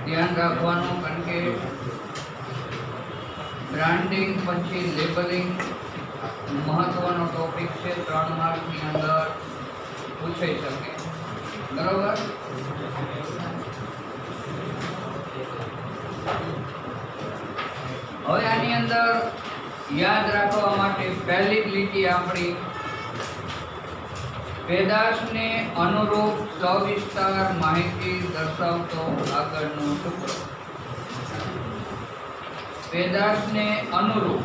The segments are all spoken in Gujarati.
ધ્યાન રાખવાનું, કારણ કે બ્રાન્ડિંગ પછી લેબલિંગ મહત્વનો ટોપિક છે, 3 માર્કની અંદર પૂછાઈ શકે. બરોબર. હવે આની અંદર યાદ રાખવા માટે પહેલી જ લીટી આપણી પેદાશને અનુરૂપ સવિસ્તાર માહિતી દર્શાવતો આગળનો ટુકડો. પેદાશને અનુરૂપ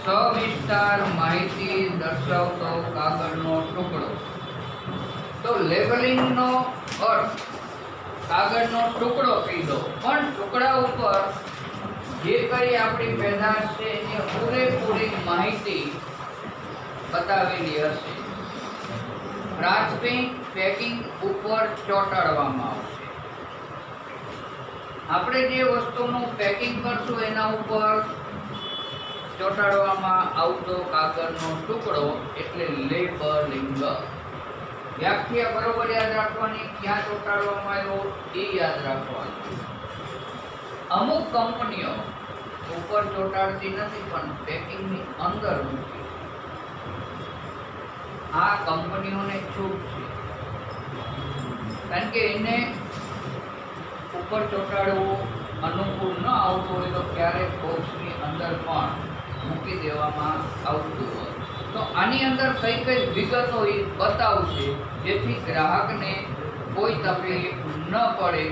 સવિસ્તાર માહિતી દર્શાવતો કાગળનો ટુકડો. તો લેબલિંગનો અર્થ કાગળનો ટુકડો કહી દો, પણ ટુકડા ઉપર જે કઈ આપણી પેદાશ છે એની પૂરેપૂરી માહિતી બતાવેલી હશે. પ્રાથમિક પેકિંગ ઉપર ચોંટાડવામાં આવશે. આપણે જે વસ્તુનું પેકિંગ કરશું એના ઉપર ચોંટાડવામાં આવતો કાગળનો ટુકડો એટલે લેબલિંગ. વ્યાખ્યા બરોબર યાદ રાખવાની, ક્યાં ચોંટાડવામાં આવ્યો એ યાદ રાખવાનું. અમુક કંપનીઓ ઉપર ચોંટાડતી નથી પણ પેકિંગની અંદર મૂકી. આ કંપનીઓને છૂટ છે, કારણ કે એને ઉપર ચોંટાડવું અનુકૂળ ન આવતું હોય તો ક્યારેક બોક્સની અંદર પણ મૂકી દેવામાં આવતું હોય. તો આની અંદર કઈ કઈ વિગતો એ બતાવશે જેથી ગ્રાહકને કોઈ તકલીફ ન પડે.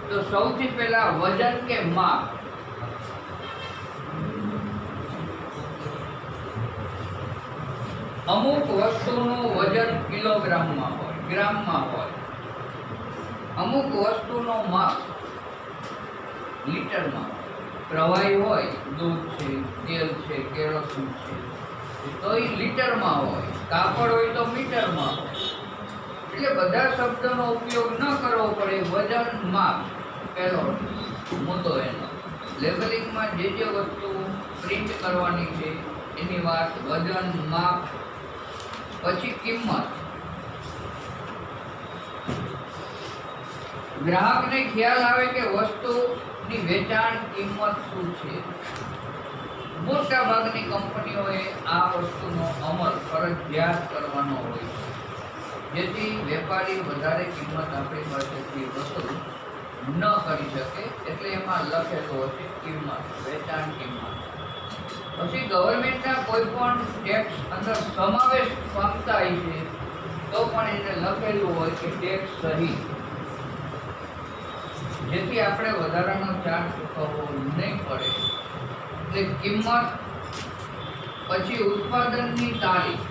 તો સૌથી પહેલા વજન કે માપ. અમુક વસ્તુનું વજન કિલોગ્રામમાં હોય, ગ્રામમાં હોય. અમુક વસ્તુનું માપ લીટરમાં હોય. પ્રવાહી હોય, દૂધ છે, તેલ છે, કેરોસીન છે, તો એ લીટરમાં હોય. કાપડ હોય તો મીટરમાં હોય. એટલે બધા શબ્દનો ઉપયોગ ન કરવો પડે. વજન, માપ પહેલો મુદ્દો એનો. લેબલિંગમાં જે વસ્તુ પ્રિન્ટ કરવાની છે એની વાત. વજન, માપ, પછી કિંમત. ગ્રાહકને ખ્યાલ આવે કે વસ્તુની વેચાણ કિંમત શું છે. મોટા ભાગની કંપનીઓએ આ વસ્તુનો અમલ ફરજિયાત કરવાનો હોય છે, જેથી વેપારી વધારે કિંમત આપણી પાસેથી વસૂલ ન કરી શકે. એટલે એમાં લખેલું હશે કિંમત, વેચાણ કિંમત. પછી ગવર્મેન્ટના કોઈ પણ ટેક્સ અંદર સમાવેશ પામતા છે તો પણ એને લખેલું હોય કે ટેક્સ સહિત, જેથી આપણે વધારાનો ચાર્જ ચૂકવવો નહીં પડે. એટલે કિંમત. પછી ઉત્પાદનની તારીખ.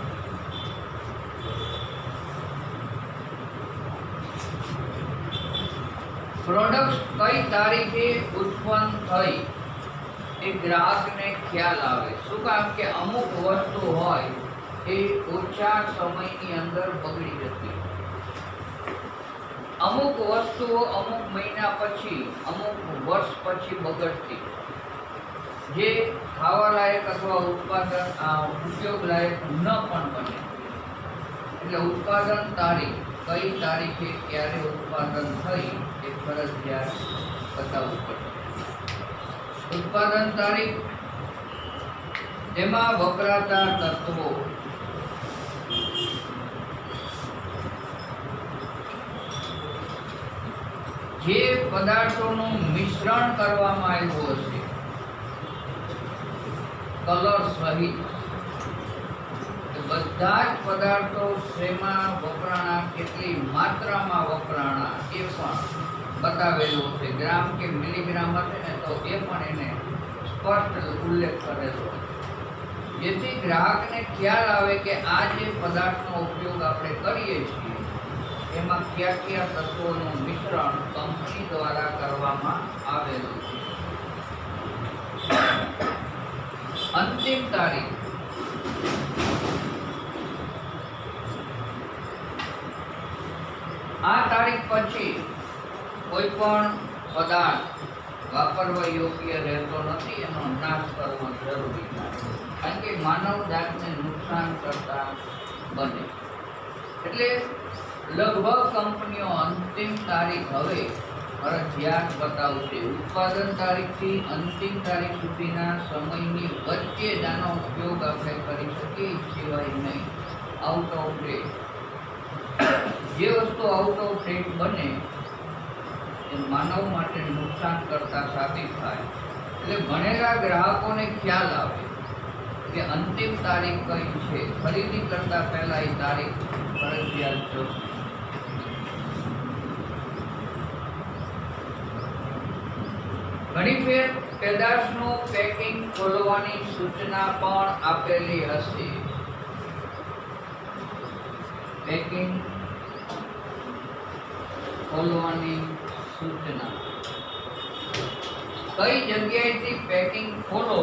પ્રોડક્ટ કઈ તારીખે ઉત્પન્ન થઈ એ ગ્રાહકને ખ્યાલ આવે. શું કામ કે અમુક વસ્તુ હોય એ ઓછા સમયની અંદર બગડી જતી. અમુક વસ્તુઓ અમુક મહિના પછી, અમુક વર્ષ પછી બગડતી, જે ખાવા લાયક અથવા ઉપયોગ લાયક ન પણ બને. એટલે ઉત્પાદન તારીખ, કઈ તારીખે ક્યારે ઉત્પાદન થઈ એ ફરજિયાત બતાવવું પડે. ઉત્પાદન તારીખ, તેમાં વપરાતા તત્વો. જે પદાર્થોનું મિશ્રણ કરવામાં આવ્યું હશે કલર સહિત, બધા જ પદાર્થો શેમાં વપરાણા, કેટલી માત્રામાં વપરાણા એ પણ બતાવેલું છે. ગ્રામ કે મિલીગ્રામ હશે ને તો એ પણ એને સ્પષ્ટ ઉલ્લેખ કરેલો, જેથી ગ્રાહકને ખ્યાલ આવે કે આ જે પદાર્થનો ઉપયોગ આપણે કરીએ છીએ એમાં કયા કયા તત્વોનું મિશ્રણ કંપની દ્વારા કરવામાં આવેલું છે. અંતિમ તારીખ. આ તારીખ પછી કોઈ પણ પદાર્થ વાપરવા યોગ્ય રહેતો નથી, એનો નાશ કરવો જરૂરી છે, કારણ કે માનવ જાતને નુકસાન કરતા બને. એટલે લગભગ કંપનીઓ અંતિમ અંતિમ તારીખ હવે ફરજિયાત બતાવશે. ઉત્પાદન તારીખથી અંતિમ તારીખ સુધીના સમયની વચ્ચે જ આનો ઉપયોગ આપણે કરી શકીએ, સિવાય નહીં. આઉટ ઓફ ડેટ, જે વસ્તુ આઉટ ઓફ ડેટ બને એ માનવ માટે નુકસાન કરતા સાબિત થાય. એટલે ભણેલા ગ્રાહકોને ખ્યાલ આવે કે અંતિમ તારીખ કઈ છે. ખરીદી કરતા પહેલા એ તારીખ ફરજિયાત જોશે. ઘણી ફેર પેદાશનું પેકિંગ ખોલવાની સૂચના પણ આપેલી હશે. પેકિંગ ખોલવાની સૂચના, કઈ જગ્યાએથી પેકિંગ ખોલો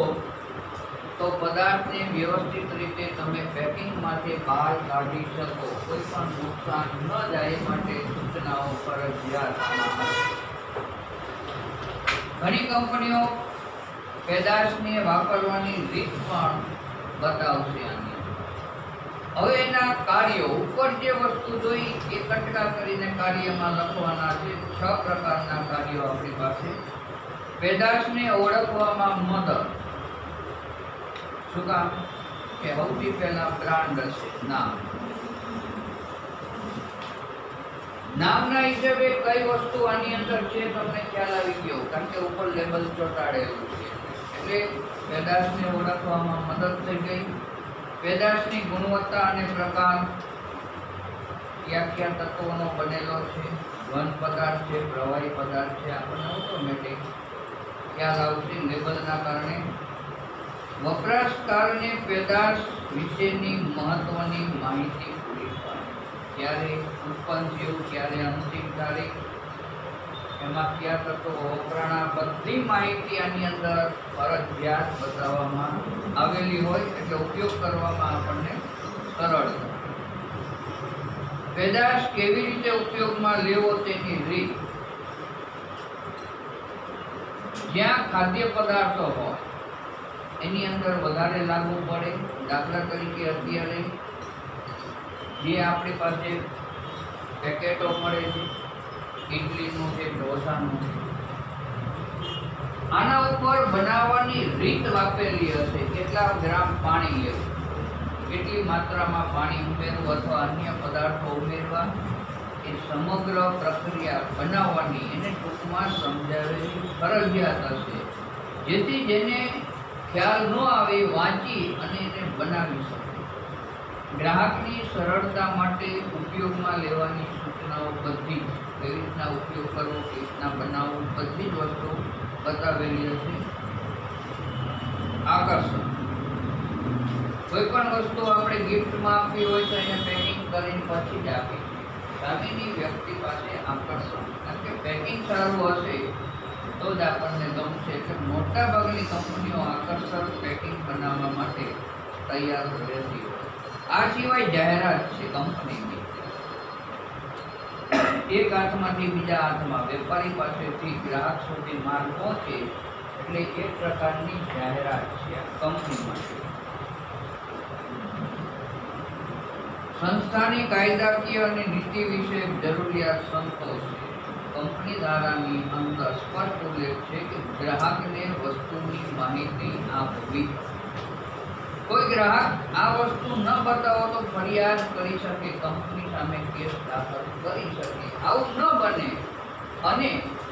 તો પદાર્થને વ્યવસ્થિત રીતે તમે પેકિંગમાંથી બહાર કાઢી શકો, કોઈ પણ નુકસાન ન જાય એ માટે સૂચનાઓ ફરજિયાત છે. ઘણી કંપનીઓ પેદાશને વાપરવાની રીત પણ બતાવશે. આની હવે એના કાર્યો ઉપર જે વસ્તુ જોઈ એ કટકા કરીને કાર્યમાં લખવાના છે. 6 પ્રકારના કાર્યો આપણી પાસે. પેદાશને ઓળખવામાં મદદ. શું કામ? કે સૌથી પહેલા બ્રાન્ડ હશે, નામ. નામના હિસાબે કઈ વસ્તુ આની અંદર છે તમને ખ્યાલ આવી ગયો, કારણ કે ઉપર લેબલ ચોંટાડેલું છે. એટલે પેદાશને ઓળખવામાં મદદ થઈ ગઈ. પેદાશની ગુણવત્તા અને પ્રકાર, કયા કયા તત્વોનો બનેલો છે, ઘન પદાર્થ છે, પ્રવાહી પદાર્થ છે, આપણને ઓટોમેટિક ખ્યાલ આવશે લેબલના કારણે. વપરાશકારને પેદાશ વિશેની મહત્વની માહિતી પૂરી પાડે. ક્યારે ઉત્પન્ન થયું, ક્યારે અંતિમ તારીખ, એમાં કયા તત્વો વપરાણા, બધી માહિતી આની અંદર ફરજિયાત બતાવવામાં આવેલી હોય, એટલે ઉપયોગ કરવામાં આપણને સરળ. પેદાશ કેવી રીતે ઉપયોગમાં લેવો તેની રીત. જ્યાં ખાદ્ય પદાર્થો હોય એની અંદર વધારે લાગુ પડે. દાખલા તરીકે અત્યારે જે આપણી પાસે પેકેટો મળે છે, ઇડલીનું છે, ઢોસાનું છે, આના ઉપર બનાવવાની રીત આપેલી હશે. કેટલા ગ્રામ પાણી લેવું, કેટલી માત્રામાં પાણી ઉમેરવું અથવા અન્ય પદાર્થો ઉમેરવા, એ સમગ્ર પ્રક્રિયા બનાવવાની એને ટૂંકમાં સમજાવેલી ફરજિયાત હશે, જેથી જેને ખ્યાલ ન આવે વાંચી અને એને બનાવી શકે. ગ્રાહકની સરળતા માટે ઉપયોગમાં લેવાની સૂચનાઓ બધી, કેવી રીતના ઉપયોગ કરવો, કેવી રીતના બનાવવું, બધી જ વસ્તુ બતાવેલી હશે. આકર્ષણ, કોઈ પણ વસ્તુ આપણે ગિફ્ટમાં આપવી હોય તો એને પેકિંગ કરીને પછી જ આપી. સામેની વ્યક્તિ પાસે આકર્ષણ, કારણ કે પેકિંગ સારું હશે તો જ આપણને ગમશે. એટલે મોટા ભાગની કંપનીઓ આકર્ષક પેકિંગ બનાવવા માટે તૈયાર રહેતી હોય. આ સિવાય જાહેરાત છે કંપનીની. એક હાથમાંથી બીજા હાથમાં, વેપારી પાસેથી ગ્રાહક સુધી માલ પહોંચે, એટલે એક પ્રકારની જાહેરાત છે આ કંપની માટે. સંસ્થાની કાયદાકીય અને નીતિ વિશે જરૂરિયાત સંતોષે. કંપની ધારાની અંદર સ્પષ્ટ ઉલ્લેખ છે કે ગ્રાહકને વસ્તુની માહિતી આપવી. કોઈ ગ્રાહક આ વસ્તુ ન બતાવો તો ફરિયાદ કરી શકે, કંપની સામે કેસ દાખલ કરી શકે. આવું ન બને અને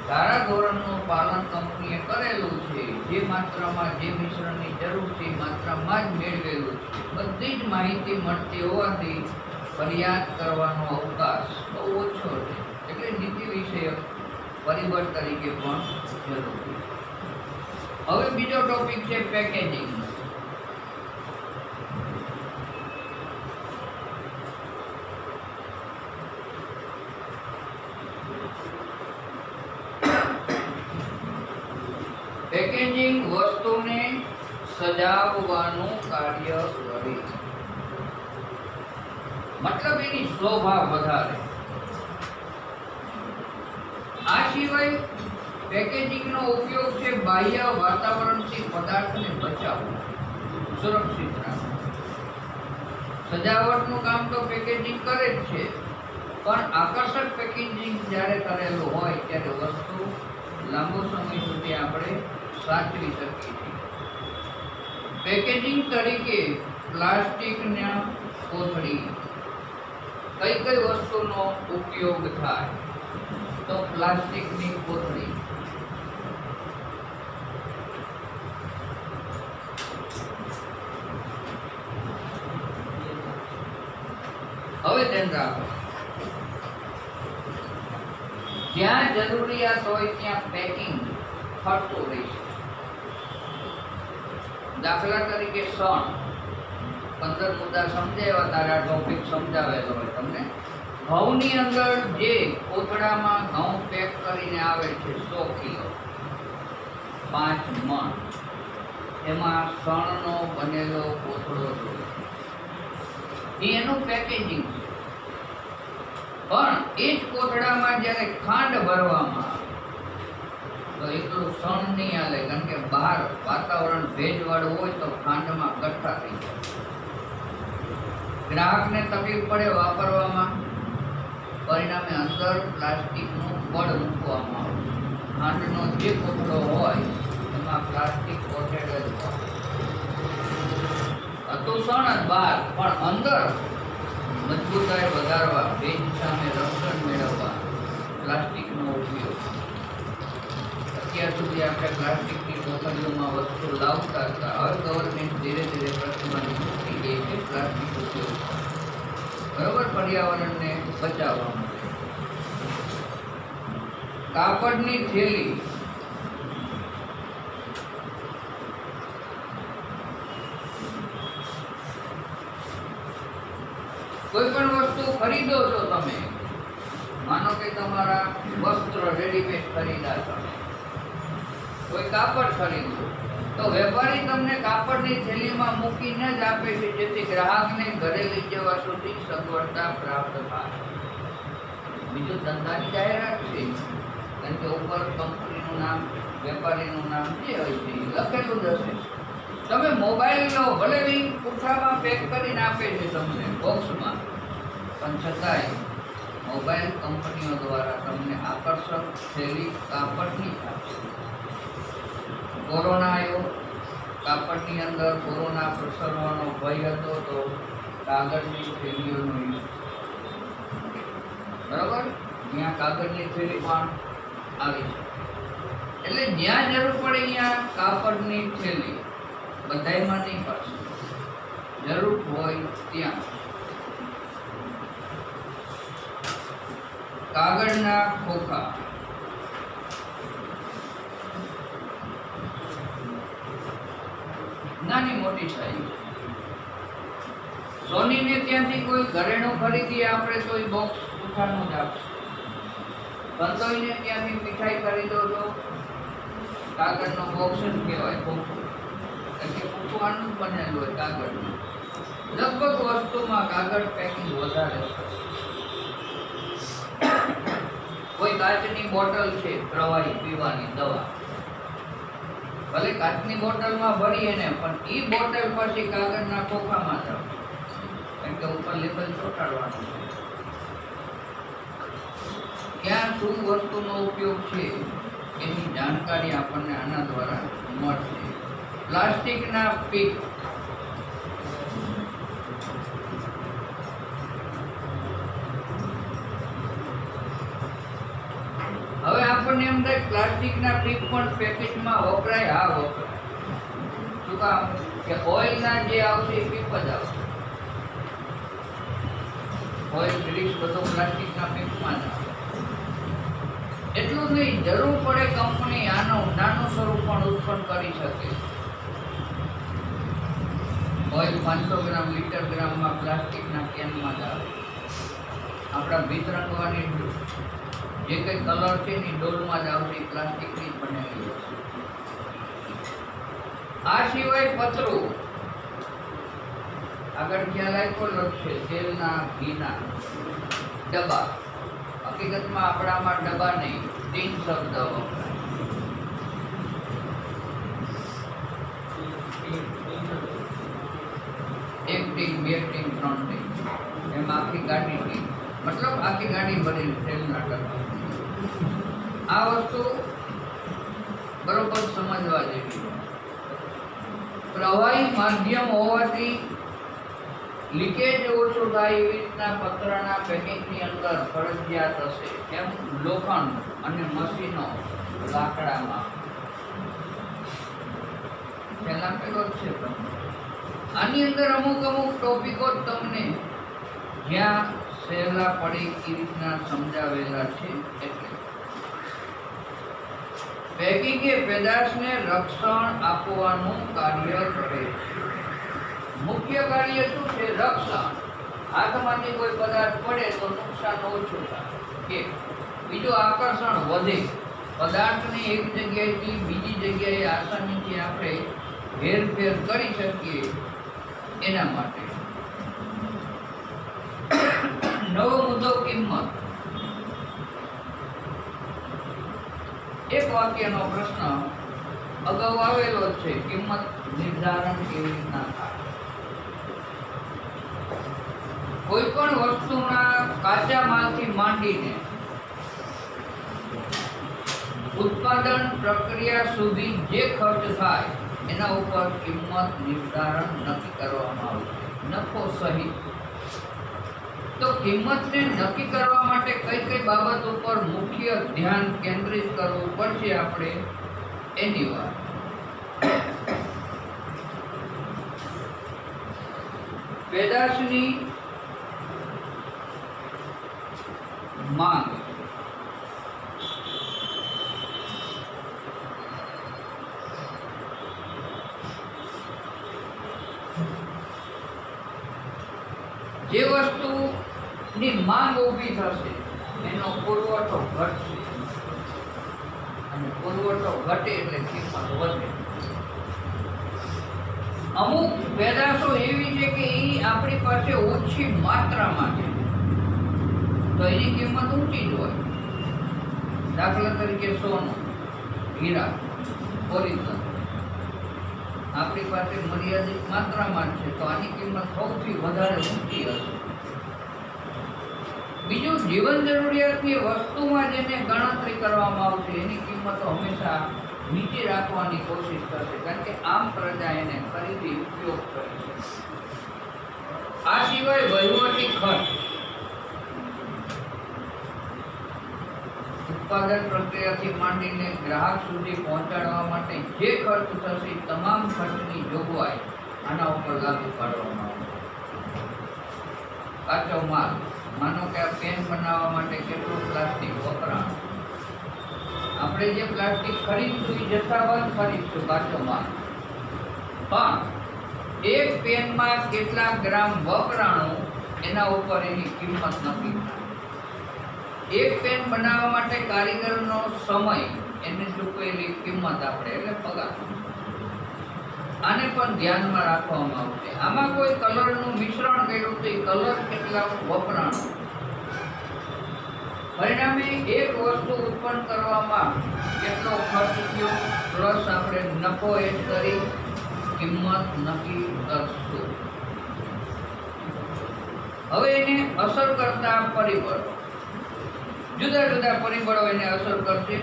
ધારા ધોરણનું પાલન કંપનીએ કરેલું છે, જે માત્રામાં જે મિશ્રણની જરૂર છે એ માત્રામાં જ મેળવેલું છે, બધી જ માહિતી મળતી હોવાથી ફરિયાદ કરવાનો અવકાશ બહુ ઓછો છે. એટલે નીતિ વિષયક પરિબળ તરીકે પણ જરૂરી. હવે બીજો ટોપિક છે પેકેજિંગ. પેકેજિંગ વસ્તુને સજાવવાનું કાર્ય કરે, મતલબ એની શોભા વધારે. આ સિવાય પેકેજિંગનો ઉપયોગ છે બાહ્ય વાતાવરણથી પદાર્થને બચાવવું, સુરક્ષિત રાખવું. સજાવટનું કામ તો પેકેજિંગ કરે જ છે, પણ આકર્ષક પેકેજિંગ જ્યારે કરેલું હોય ત્યારે વસ્તુ લાંબો સમય સુધી આપણે સાચવી શકીએ છીએ. પેકેજિંગ તરીકે પ્લાસ્ટિકના કોથળી કઈ કઈ વસ્તુનો ઉપયોગ થાય? તો પ્લાસ્ટિકની કોથળી. હવે ધ્યાન રાખો, જ્યાં જરૂરિયાત હોય ત્યાં પેકિંગ થતું રહેશે. દાખલા તરીકે સણ 15 મુદ્દા સમજાવ્યા, તારા ટોપિક સમજાવેલો હોય તમને. ઘઉંની અંદર જે કોથળામાં ઘઉં પેક કરીને આવે છે 100 કિલો 5 મણ, એમાં સણનો બનેલો કોથળો જોઈએ. એનું પેકેજિંગ છે. પણ એ જ કોથળામાં જ્યારે ખાંડ ભરવામાં આવે તો એટલું સણ નહીં હાલે, કારણ કે બહાર વાતાવરણ ભેજવાળું હોય તો ખાંડમાં ગઠ્ઠા થઈ જાય. ગ્રાહકને તકલીફ પડે વાપરવામાં, પરિણામે અંદર પ્લાસ્ટિકનું પડ મૂકવામાં આવે. ખાંડનો જે કોથળો હોય એમાં પ્લાસ્ટિક કોટેડ જ હોય. હતું સણ જ બહાર, પણ અંદર મજબૂતાઈ વધારવા, ભેજ સામે રક્ષણ મેળવવા પ્લાસ્ટિકનો ઉપયોગ. અત્યાર સુધી આપણે પ્લાસ્ટિકની કોથળીઓમાં વસ્તુ લાવતા હતા. હવે ગવર્મેન્ટ ધીરે ધીરે પ્રતિબંધ મૂકી દે છે પ્લાસ્ટિક ઉપયોગ, બરોબર, પર્યાવરણને બચાવવા માટે. કાપડની થેલી. કોઈ પણ વસ્તુ ખરીદો છો તમે, માનો કે તમારા વસ્ત્ર રેડીમેડ ખરીદા તમે, કોઈ કાપડ ખરીદો તો વેપારી તમને કાપડની થેલીમાં મૂકીને જ આપે છે, જેથી ગ્રાહકને ઘરે લઈ જવા સુધી સગવડતા પ્રાપ્ત થાય. બીજું ધંધાની જાહેરાત છે, કારણ કે ઉપર કંપનીનું નામ, વેપારીનું નામ જે હોય છે લખેલું જ હશે. તમે મોબાઈલ લો, ભલે પૂંઠામાં પેક કરીને આપે છે તમને બોક્સમાં, પણ છતાંય મોબાઈલ કંપનીઓ દ્વારા તમને આકર્ષક થેલી કાપડની આપશે. કોરોના આવ્યો, કાપડની અંદર કોરોના પ્રસરવાનો ભય હતો તો કાગળની થેલીઓનો યુઝ, બરાબર, ત્યાં કાગળની થેલી પણ આવી છે. એટલે જ્યાં જરૂર પડે ત્યાં કાપડની થેલી, બધાયમાં નહીં પડશે, જરૂર હોય ત્યાં. કાગળના ખોખા. નાની મોટી સાઈઝ. સોનીને ત્યાંથી કોઈ ઘરેણું ખરીદીએ આપણે તો એ બોક્સ ઉઠાનું જ આપશે. સંતોઈને ત્યાંથી મીઠાઈ ખરીદો તો કાગળનો બોક્સ જ કહેવાય, ખોખું. એટલે ખોખું આનું જ બનેલું હોય કાગળનું. લગભગ વસ્તુમાં કાગળ પેકિંગ વધારે છે. કોઈ કાચની બોટલ છે, પ્રવાહી પીવાની દવા, ભલે કાચની બોટલમાં ભરીએ ને, પણ એ બોટલ પછી કાગળના ખોખામાં જાવ, કારણ કે ઉપર લેબલ ચોંટાડવાનું છે. ક્યાં શું વસ્તુનો ઉપયોગ છે એની જાણકારી આપણને આના દ્વારા મળશે. પ્લાસ્ટિકના પીક. હવે આપણને એમ થાય પ્લાસ્ટિકના પીપ પણ પેકેટમાં વપરાય. હા, વપરાય. શું કામ? કે ઓઇલના જે આવશે એ પીપ જ આવશે. ઓઇલ ગ્રીસ બધું પ્લાસ્ટિકના પીપમાં જ આવે. એટલું નહીં, જરૂર પડે કંપની આનું નાનું સ્વરૂપ પણ ઉત્પન્ન કરી શકે. ઓઇલ 500 ગ્રામ, લીટર ગ્રામમાં પ્લાસ્ટિકના કેનમાં જ આવે. આપણા ભીત રંગવાની જે કંઈ કલર છે એની ડોલમાં જ આવશે, પ્લાસ્ટિકની જ બનેલી હશે. આ સિવાય પતરું. આગળ ખ્યાલ આપ્યો લખશે તેલના, ઘીના ડબ્બા. હકીકતમાં આપણામાં ડબ્બા નહીં, ટીન શબ્દ વપરાય. એક ટીન, બે ટીન, ત્રણ ટીન, એમ આખી ગાડી ટીન. મતલબ આખી ગાડી ભરેલી તેલના ડબ્બા. આ વસ્તુ બરોબર સમજવા જેવી. પ્રવાહી માધ્યમ હોવાથી લીકેજ ઓછું થાય એવી રીતના પતરાના પેકિંગની અંદર ફરજિયાત હશે. એમ લોખંડ અને મશીનો લાકડામાં પહેલા પેલો જ છે. આની અંદર અમુક ટોપિકો તમને જ્યાં સહેલા પડે એ રીતના સમજાવેલા છે. એટલે પેકિંગ એ પેદાશને રક્ષણ આપવાનું કાર્ય કરે છે. મુખ્ય કાર્ય શું છે? રક્ષણ. હાથમાંથી કોઈ પદાર્થ પડે તો નુકસાન ઓછું થાય. એક બીજું આકર્ષણ વધે. પદાર્થને એક જગ્યાએથી બીજી જગ્યાએ આસાનીથી આપણે હેરફેર કરી શકીએ એના માટે. નવો મુદ્દો કિંમત. એક વાક્યનો પ્રશ્ન અગાઉ આવેલો છે. કિંમત નિર્ધારણ કેવી રીતના થાય? કોઈ પણ વસ્તુના કાચા માલથી માંડીને ઉત્પાદન પ્રક્રિયા સુધી જે ખર્ચ થાય એના ઉપર કિંમત નિર્ધારણ નક્કી કરવામાં આવશે, નફો સહિત. તો કિંમતને નક્કી કરવા માટે કઈ કઈ બાબત ઉપર મુખ્ય ધ્યાન કેન્દ્રિત કરવું પડશે આપણે એની વાત. પેદાશની માંગ. જે વસ્તુની માંગ ઊભી થશે એનો પુરવઠો ઘટશે, અને પુરવઠો ઘટે એટલે કિંમત વધે. અમુક પેદાશો એવી છે કે એ આપણી પાસે ઓછી માત્રામાં છે તો એની કિંમત ઊંચી જ હોય. દાખલા તરીકે સોનું, હીરા, ઓરિજિનલ આપણી પાસે મર્યાદિત માત્રામાં છે તો આની કિંમત સૌથી વધારે ઊંચી હશે. બીજું, જીવન જરૂરિયાતની વસ્તુમાં જેને ગણતરી કરવામાં આવશે એની કિંમતો હંમેશા નીચે રાખવાની કોશિશ કરશે, કારણ કે આમ પ્રજા એને ખરીદી ઉપયોગ કરી છે. આ સિવાય વહીવટી ખર્ચ. ઉત્પાદન પ્રક્રિયાથી માંડીને ગ્રાહક સુધી પહોંચાડવા માટે જે ખર્ચ થશે તમામ ખર્ચની જોગવાઈ આના ઉપર લાગુ પાડવામાં આવશે. કાચો માલ. માનો કે આ પેન બનાવવા માટે કેટલું પ્લાસ્ટિક વપરાણ. આપણે જે પ્લાસ્ટિક ખરીદશું એ જથ્થાબંધ ખરીદશું કાચો માલ, પણ એક પેનમાં કેટલા ગ્રામ વપરાણું એના ઉપર એની કિંમત નક્કી થાય. એક પેન બનાવવા માટે કારીગરનો સમય, એને ચૂકવેલી કિંમત આપણે એટલે પગાર. આને પણ ધ્યાનમાં રાખવામાં આવશે. આમાં કોઈ કલરનું મિશ્રણ કર્યું તો એ કલર કેટલા વપરાણું. પરિણામે એક વસ્તુ ઉત્પન્ન કરવામાં કેટલો ખર્ચ થયો પ્લસ આપણે નફો એડ કરી કિંમત નક્કી કરશું. હવે એને અસર કરતા પરિબળો. જુદા જુદા પરિબળો એને અસર કરશે.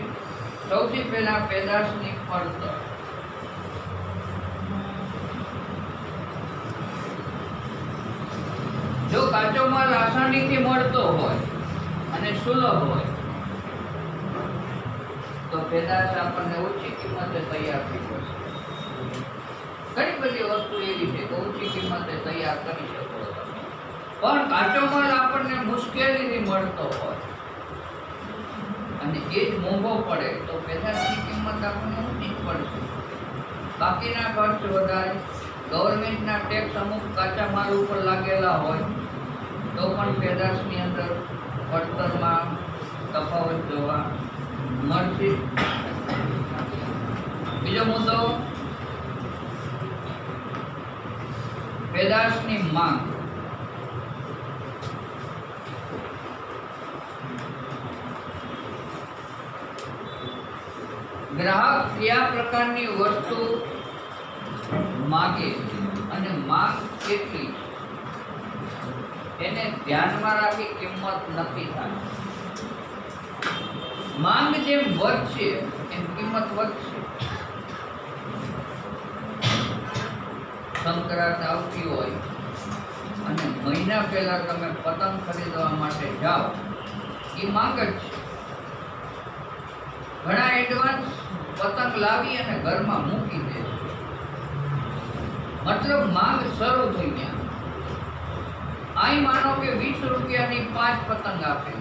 સૌથી પહેલા પેદાશની પડતર. જો કાચો માલ આસાનીથી મળતો હોય અને સુલભ હોય તો પેદાશ આપણને ઓછી કિંમતે તૈયાર થઈ જશે. ઘણી બધી વસ્તુ એવી છે કે ઓછી કિંમતે તૈયાર કરી શકો તમે, પણ કાચો માલ આપણને મુશ્કેલીથી મળતો હોય અને એ જ મોંઘો પડે તો પેદાશની કિંમત આપણને ઊંચી જ પડશે. બાકીના ખર્ચ વધારે. ગવર્મેન્ટના ટેક્સ અમુક કાચા માલ ઉપર લાગેલા હોય તો પણ પેદાશની અંદર પડતરમાં તફાવત જોવા મળશે. બીજો મુદ્દો, પેદાશની માંગ. ગ્રાહક કયા પ્રકારની વસ્તુ માગે અને માંગ કેટલી એને ધ્યાનમાં રાખી કિંમત નક્કી થાય. માંગ જેમ વધશે એમ કિંમત વધશે. સંક્રાંત આવતી હોય અને મહિના પહેલા તમે પતંગ ખરીદવા માટે જાઓ, એ માંગ જ છે. ઘણા એડવાન્સ પતંગ લાવી અને ઘરમાં મૂકી દે છે, મતલબ માંગ શરૂ થઈ ગયા. અહીં માનો કે 20 રૂપિયાની 5 પતંગ આપે.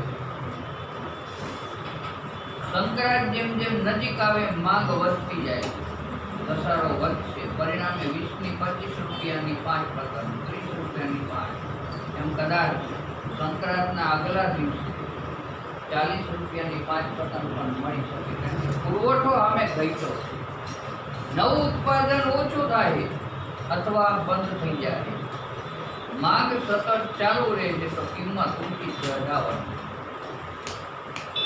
સંક્રાંત જેમ જેમ નજીક આવે માંગ વધતી જાય, ઘસારો વધશે. પરિણામે 20 ની 25 રૂપિયાની 5 પતંગ, 30 રૂપિયાની 5, એમ કદાચ સંક્રાંતના આગલા દિવસે 40 રૂપિયાની 5 પતંગ પણ મળી શકે. કારણ કે પુરવઠો અમે ઘટ્યો છે. નવું ઉત્પાદન ઓછું થાય અથવા બંધ થઈ જાય. માંગ સતત ચાલુ રહે છે તો કિંમત ઊંચી ચઢાવવાની.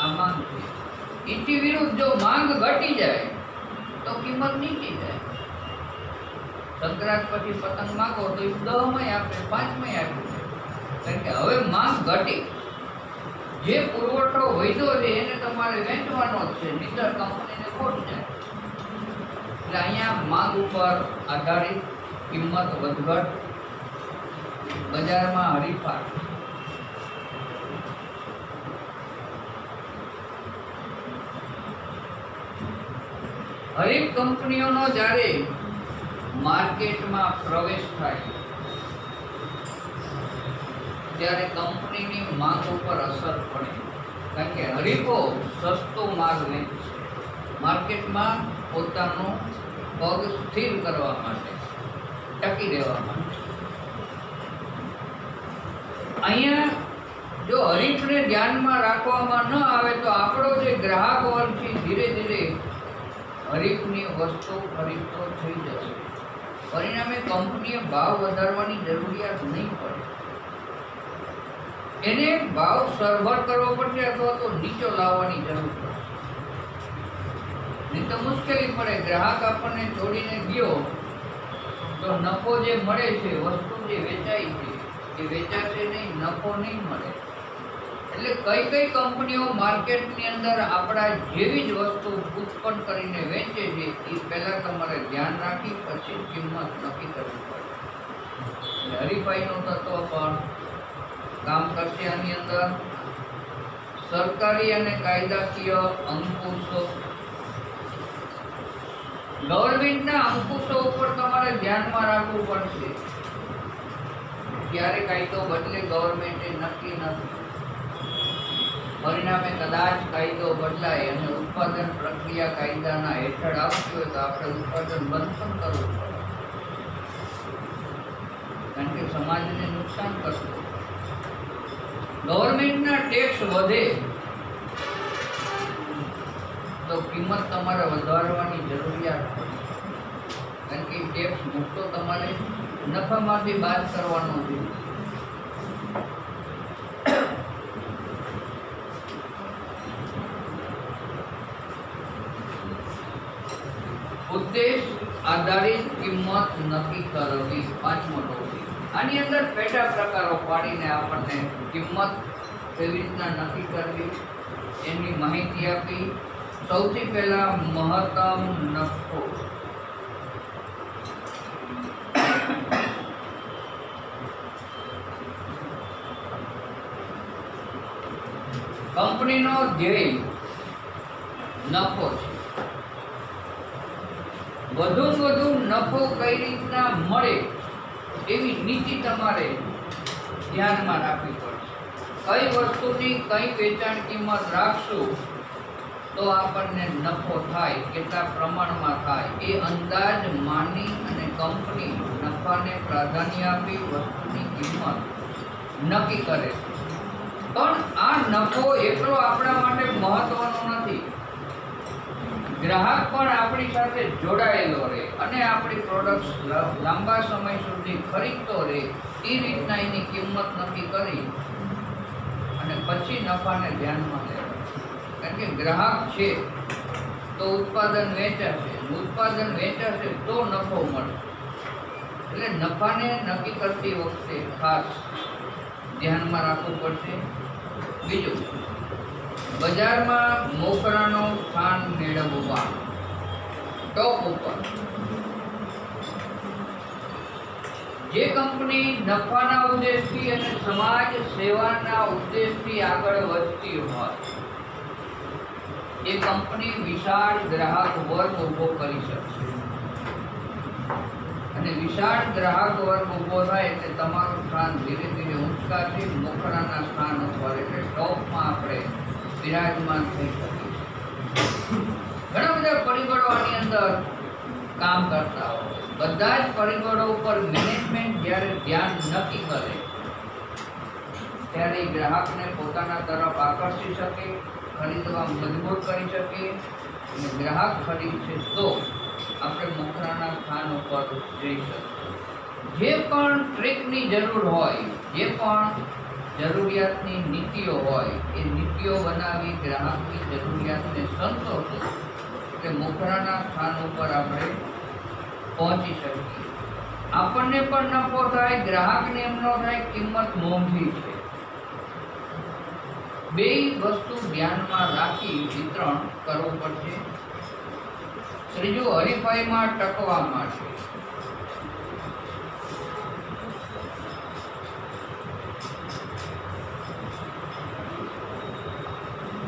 આ માંગ છે. એથી વિરુદ્ધ જો માંગ ઘટી જાય તો કિંમત નીચી જાય. સંક્રાંત પછી પતંગ માંગો તો 10 માં આપે, 5 માં આપે. કારણ કે હવે માંગ ઘટી, જે પુરવઠો વધ્યો છે એને તમારે વેચવાનો જ છે, નહીંતર કંપનીને ખોટ જાય. એટલે અહીંયા માંગ ઉપર આધારિત કિંમત વધઘટ, બજારમાં હરીફાઈ. હરીફ કંપનીઓનો જ્યારે માર્કેટમાં પ્રવેશ થાય ત્યારે કંપનીની માંગ ઉપર અસર પડે. કારણ કે હરીફો સસ્તો માલ વેચશે માર્કેટમાં પોતાનો પગ સ્થિર કરવા માટે, ટકી રહેવા માટે. અહીંયા જો હરીફને ધ્યાનમાં રાખવામાં ન આવે તો આપણો જે ગ્રાહક વર્ગ છે ધીરે ધીરે હરીફની વસ્તુ ખરીદતો થઈ જશે. પરિણામે કંપનીએ ભાવ વધારવાની જરૂરિયાત નહીં પડે. એને ભાવ સરભર કરવો પડશે અથવા તો નીચો લાવવાની જરૂર પડશે. નહીં તો મુશ્કેલી પડે. ગ્રાહક આપણને છોડીને ગયો તો નફો જે મળે છે, વસ્તુ જે વેચાય છે એ વેચાશે નહીં, નફો નહીં મળે. એટલે કઈ કઈ કંપનીઓ માર્કેટની અંદર આપણા જેવી જ વસ્તુ ઉત્પન્ન કરીને વેચે છે એ પહેલાં તમારે ધ્યાન રાખી પછી કિંમત નક્કી કરવી પડે. એટલે હરીફાઈનું તત્વ પણ કામ કરશે. આની અંદર સરકારી અને કાયદાકીય અંકુશો, ગવર્મેન્ટના અંકુશો ઉપર તમારે ધ્યાનમાં રાખવું પડશે. ક્યારે કાયદો બદલે ગવર્મેન્ટે નક્કી નથી. પરિણામે કદાચ કાયદો બદલાય અને ઉત્પાદન પ્રક્રિયા કાયદાના હેઠળ આવતી હોય તો આપણે ઉત્પાદન બંધ પણ કરવું પડે. કારણ કે સમાજને નુકસાન કરતું. ગવર્મેન્ટના ટેક્સ વધે તો કિંમત તમારે વધારવાની જરૂરિયાત પડે. કારણ કે ટેક્સ મુક્તો તમારે નફામાંથી બાદ કરવાનો છે. ઉદ્દેશ આધારિત કિંમત નક્કી કરવી, 5મો ટોપિક. આની અંદર પેટા પ્રકારો પાડીને આપણને કિંમત કેવી રીતના નક્કી કરવી એની માહિતી આપી. સૌથી પહેલા મહત્તમ નફો. કંપનીનો ધ્યેય નફો છે. વધુ નફો કઈ રીતના મળે એવી નીતિ તમારે ધ્યાનમાં રાખવી પડશે. કઈ વસ્તુની કઈ વેચાણ કિંમત રાખશું તો આપણને નફો થાય, કેટલા પ્રમાણમાં થાય એ અંદાજ માની અને કંપની નફાને પ્રાધાન્ય આપી વસ્તુની કિંમત નક્કી કરે છે. પણ આ નફો એટલો આપણા માટે મહત્વનો નથી. ગ્રાહક પણ આપણી સાથે જોડાયેલો રહે અને આપણી પ્રોડક્ટ્સ લાંબા સમય સુધી ખરીદતો રહે એ રીતના એની કિંમત નક્કી કરી અને પછી નફાને ધ્યાનમાં લેવા. કારણ કે ગ્રાહક છે તો ઉત્પાદન વેચાશે, ઉત્પાદન વેચાશે તો નફો મળે. એટલે નફાને નક્કી કરતી વખતે ખાસ ધ્યાનમાં રાખવું પડશે. બીજું, બજારમાં મોખરાનું સ્થાન મેળવવા. ટોપ ઉપર જે કંપની નફાના ઉદ્દેશથી અને સમાજ સેવાના ઉદ્દેશથી આગળ વધતી હોય એ કંપની વિશાળ ગ્રાહક વર્ગ ઊભો કરી શકશે. અને વિશાળ ગ્રાહક વર્ગ ઊભો થાય એટલે તમારું સ્થાન ધીરે ધીરે ઊંચકાશે. મોખરાના સ્થાન ઉપર એટલે ટોપમાં આપણે વિરાજમાન થઈ શકીએ. ઘણા બધા પરિબળો આની અંદર કામ કરતા હોય. બધા જ પરિબળો ઉપર મેનેજમેન્ટ જ્યારે ધ્યાન નક્કી કરે ત્યારે ગ્રાહકને પોતાના તરફ આકર્ષી શકે, ખરીદવા મજબૂર કરી શકે. અને ગ્રાહક ખરીદશે તો આપણે મોખરાના સ્થાન ઉપર જઈ શકીએ. જે પણ ટ્રીકની જરૂર હોય, જે પણ જરૂરિયાતની નીતિઓ હોય એ નીતિઓ બનાવી ગ્રાહકની જરૂરિયાતને સંતોષો એટલે મોખરાના સ્થાન ઉપર આપણે પહોંચી શકીએ. આપણને પણ નફો થાય, ગ્રાહકને એમ ન થાય કિંમત મોંઘી છે. બે વસ્તુ ધ્યાનમાં રાખી વિતરણ કરવું પડશે. ત્રીજું, હરીફાઈમાં ટકવા માટે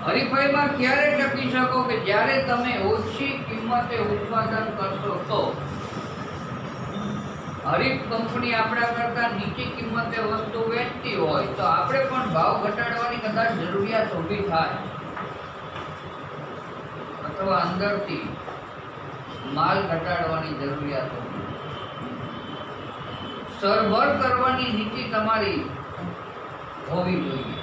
હરીફાઈમાં ક્યારે ટકી શકો કે જ્યારે તમે ઓછી કિંમતે ઉત્પાદન કરશો તો હરીફ કંપની આપણા કરતા નીચી કિંમતે વસ્તુ વેચતી હોય તો આપણે પણ ભાવ ઘટાડવાની કદાચ જરૂરિયાત ઊભી થાય, અથવા અંદરથી માલ ઘટાડવાની જરૂરિયાત ઊભી. સરભર કરવાની નીતિ તમારી હોવી જોઈએ.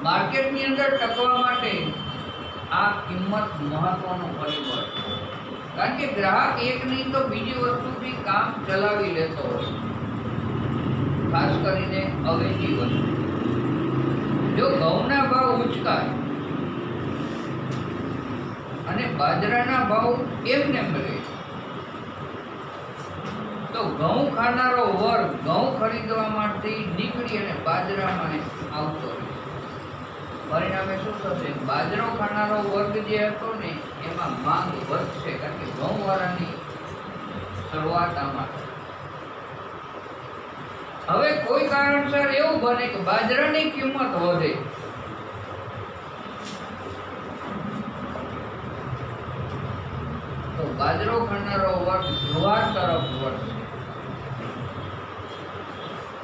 માર્કેટની અંદર ટકવા માટે આ કિંમત મહત્વનો પરિબળ છે. કારણ કે ગ્રાહક એક નહીં તો બીજી વસ્તુથી કામ ચલાવી લેતો હોય, ખાસ કરીને અવેજી વસ્તુ. જો ઘઉંના ભાવ ઉંચકાય અને બાજરાના ભાવ એમને મળે તો ઘઉં ખાનારો વર્ગ ઘઉં ખરીદવા માટે નીકળી અને બાજરામાં આવતો રહે. પરિણામે શું થશે? બાજરો ખાનારો વર્ગ જે હતો ને એમાં માંગ વધશે, કારણ કે ઘઉં વાળાની શરૂઆત આમાં. હવે કોઈ કારણસર એવું બને કે બાજરાની કિંમત વધે તો બાજરો ખાનારો વર્ગ જુવાર તરફ વળશે.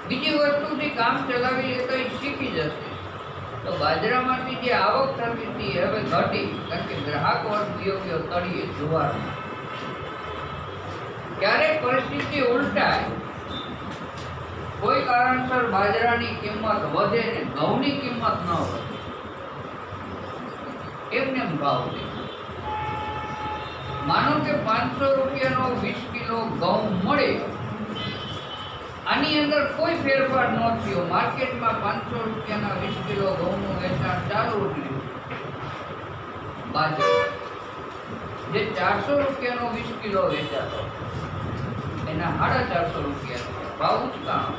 બીજી વસ્તુથી કામ ચલાવી લેતો એ શીખી જશે. તો બાજરામાંથી જે આવક થતી હતી હવે ઘટી, કારણ કે ગ્રાહક વર્ગ ગયો તળિયે જુવારમાં. ક્યારેક પરિસ્થિતિ ઉલટાય, કોઈ કારણસર બાજરાની કિંમત વધે ને ઘઉંની કિંમત ન વધે, એમને ભાવ દે. માનો કે 500 રૂપિયાનો 20 કિલો ઘઉં મળે, આની અંદર કોઈ ફેરફાર ન થયો. માર્કેટમાં 500 રૂપિયાના 20 કિલો ઘઉંનું વેચાણ ચાલુ રહ્યું. બાજરો જે 400 રૂપિયાનો 20 કિલો વેચાતો એના 450 રૂપિયા ભાવ ઉચકાણો.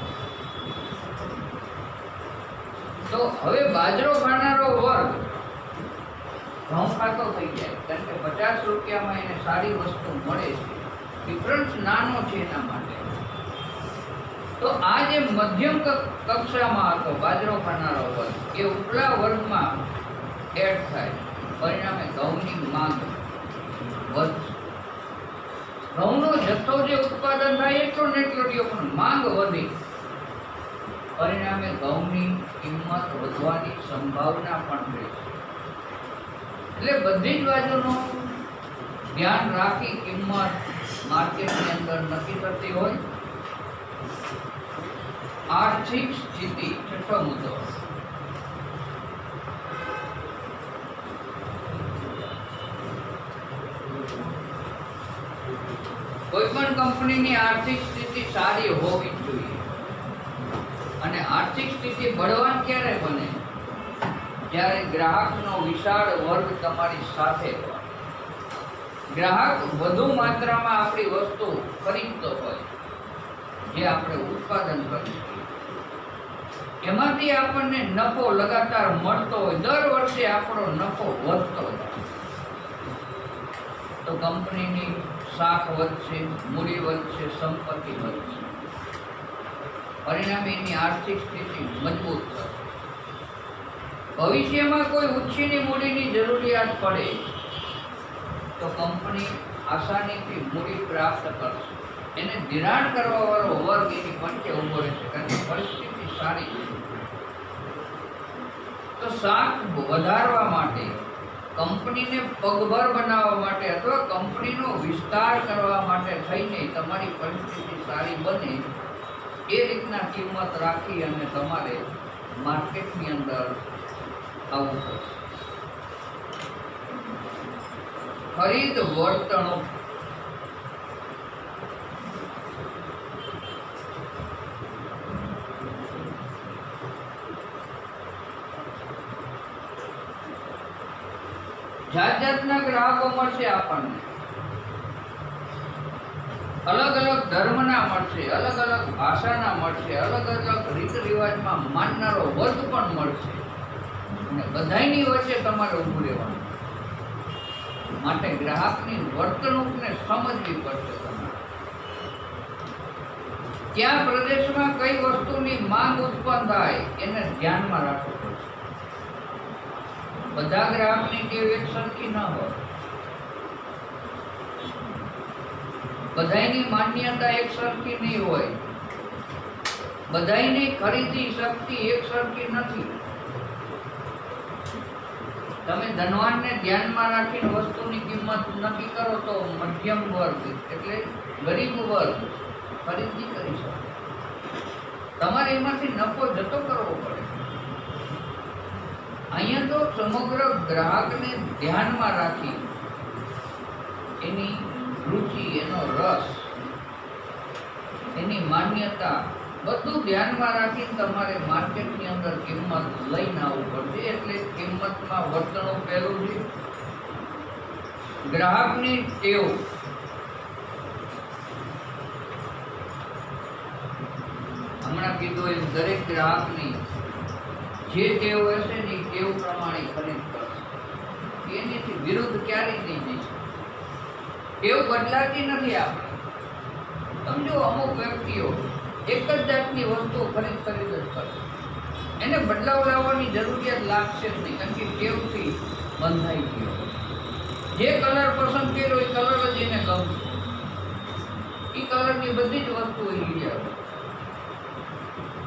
તો હવે બાજરો ખાનારો વર્ગ ઘઉં ખાતો થઈ જાય, કારણ કે 50 રૂપિયામાં એને સારી વસ્તુ મળે છે. ડિફરન્સ નાનો છે એના માટે. તો આ જે મધ્યમ કક્ષામાં હતો બાજરો ખાનારો વર્ગ એ ઉપલા વર્ગમાં એડ થાય. પરિણામે ઘઉંની માંગ વધશે. ઘઉંનો જથ્થો જે ઉત્પાદન થાય એટલો ને એટલો રહ્યો, પણ માંગ વધી. પરિણામે ઘઉંની કિંમત વધવાની સંભાવના પણ રહે છે. એટલે બધી જ બાજુનું ધ્યાન રાખી કિંમત માર્કેટની અંદર નક્કી થતી હોય. આર્થિક સ્થિતિ છઠ્ઠો મુદ્દો. કોઈ પણ કંપનીની આર્થિક સ્થિતિ સારી હોવી જોઈએ. અને આર્થિક સ્થિતિ બળવાન ક્યારે બને? જ્યારે ગ્રાહકનો વિશાળ વર્ગ તમારી સાથે હોય, ગ્રાહક વધુ માત્રામાં આપણી વસ્તુ ખરીદતો હોય જે આપણે ઉત્પાદન કરીએ. એમાંથી આપણને નફો લગાતાર મળતો હોય, દર વર્ષે આપણો નફો વધતો જાય, તો કંપનીની શાખ વધશે, મૂડી વધશે, સંપત્તિ વધશે, પરિણામે એની આર્થિક સ્થિતિ મજબૂત થશે. ભવિષ્યમાં કોઈ ઉછીની મૂડીની જરૂરિયાત પડે તો કંપની આસાનીથી મૂડી પ્રાપ્ત કરશે. એને ધિરાણ કરવા વાળો વર્ગ એની વચ્ચે ઉભો રહેશે, કારણ કે પરિસ્થિતિ સારી છે. તો શાખ વધારવા માટે, કંપનીને પગભર બનાવવા માટે અથવા કંપનીનો વિસ્તાર કરવા માટે થઈને તમારી પરિસ્થિતિ સારી બને એ રીતના કિંમત રાખી અને તમારે માર્કેટની અંદર આવવું પડશે. ખરીદ વર્તણૂક. જાત જાતના ગ્રાહકો મળશે આપણને, અલગ અલગ ધર્મના મળશે, અલગ અલગ ભાષાના મળશે, અલગ અલગ રીત રિવાજમાં માનનારો વર્ગ પણ મળશે, અને બધાની વચ્ચે તમારે ઊભું રહેવાનું. માટે ગ્રાહકની વર્તણૂકને સમજવી પડશે. તમારે કયા પ્રદેશમાં કઈ વસ્તુની માંગ ઉત્પન્ન થાય એને ધ્યાનમાં રાખવું પડશે. બધા ગ્રાહકની ટેવ એક સરખી ન હોય, બધાની માન્યતા એક સરખી નહીં હોય, બધાની ખરીદી શક્તિ એક સરખી નથી. તમે ધનવાનને ધ્યાનમાં રાખીને વસ્તુની કિંમત નક્કી કરો તો મધ્યમ વર્ગ એટલે ગરીબ વર્ગ ખરીદી કરી શકે. તમારે એમાંથી નફો જતો કરવો પડે. અહીંયા તો સમગ્ર ગ્રાહકને ધ્યાનમાં રાખી એની રુચિ, એનો રસ, એની માન્યતા બધું ધ્યાનમાં રાખીને તમારે માર્કેટની અંદર કિંમત લઈને આવવું પડશે. એટલે કિંમતમાં વર્તણૂક પહેલું છે. ગ્રાહકની ટેવ. હમણાં કીધું એમ દરેક ગ્રાહકની જે ટેવ હશે ને એ ટેવ પ્રમાણે ખરીદ કરશે. એનીથી વિરુદ્ધ ક્યારેય નહીં જઈ શકે. ટેવ બદલાતી નથી. આપણે સમજો, અમુક વ્યક્તિઓ એક જ જાતની વસ્તુઓ ખરીદ જ કરશે, એને બદલાવ લાવવાની જરૂરિયાત લાગશે જ નહીં, કારણ કે ટેવથી બંધાઈ ગયો. જે કલર પસંદ કર્યો એ કલર જ એને ગમશે, એ કલરની બધી જ વસ્તુઓ લઈ આવે.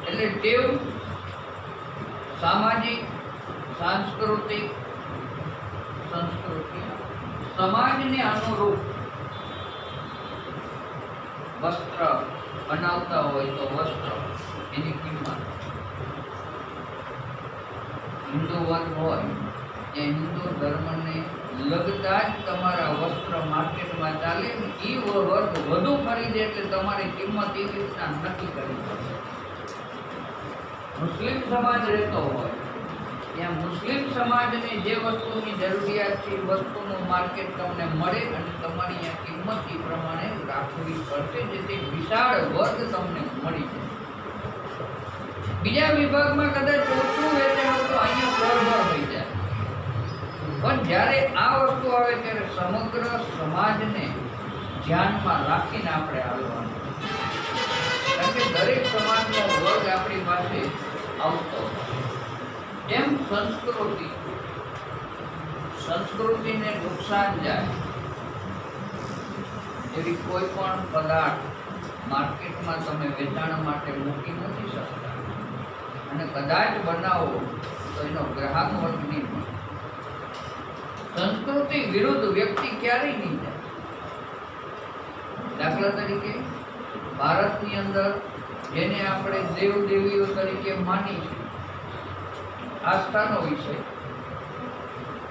એટલે ટેવ સામાજિક, સાંસ્કૃતિક, સંસ્કૃતિ, સમાજને અનુરૂપ વસ્ત્ર બનાવતા હોય તો વસ્ત્ર, એની કિંમત. હિન્દુ વર્ગ હોય એ હિન્દુ ધર્મને લગતા જ તમારા વસ્ત્ર માર્કેટમાં ચાલે, એ વર્ગ વધુ ખરીદે એટલે તમારી કિંમત એવી રીતના નક્કી કરવી પડે. મુસ્લિમ સમાજ રહેતો હોય ત્યાં મુસ્લિમ સમાજને જે વસ્તુની જરૂરિયાત છે એ વસ્તુનું માર્કેટ તમને મળે અને તમારી અહીંયા કિંમત એ પ્રમાણે રાખવી પડશે, જેથી વિશાળ વર્ગ તમને મળી જાય. બીજા વિભાગમાં કદાચ ઓછું વેચાણ તો અહીંયા સરભર થઈ જાય, પણ જ્યારે આ વસ્તુ આવે ત્યારે સમગ્ર સમાજને ધ્યાનમાં રાખીને આપણે આવવાનું, કારણ કે દરેક સમાજનો વર્ગ આપણી પાસે આવતો. એમ સંસ્કૃતિને નુકસાન જાય એવી કોઈ પણ પદાર્થ માર્કેટમાં તમે વેચાણ માટે મૂકી નથી શકતા, અને કદાચ બનાવો તો એનો ગ્રાહક વર્ગ નહીં મળે. સંસ્કૃતિ વિરુદ્ધ વ્યક્તિ ક્યારેય નહીં જાય. દાખલા તરીકે ભારતની અંદર જેને આપણે દેવ દેવીઓ તરીકે માની છે, આસ્થાનો વિષય,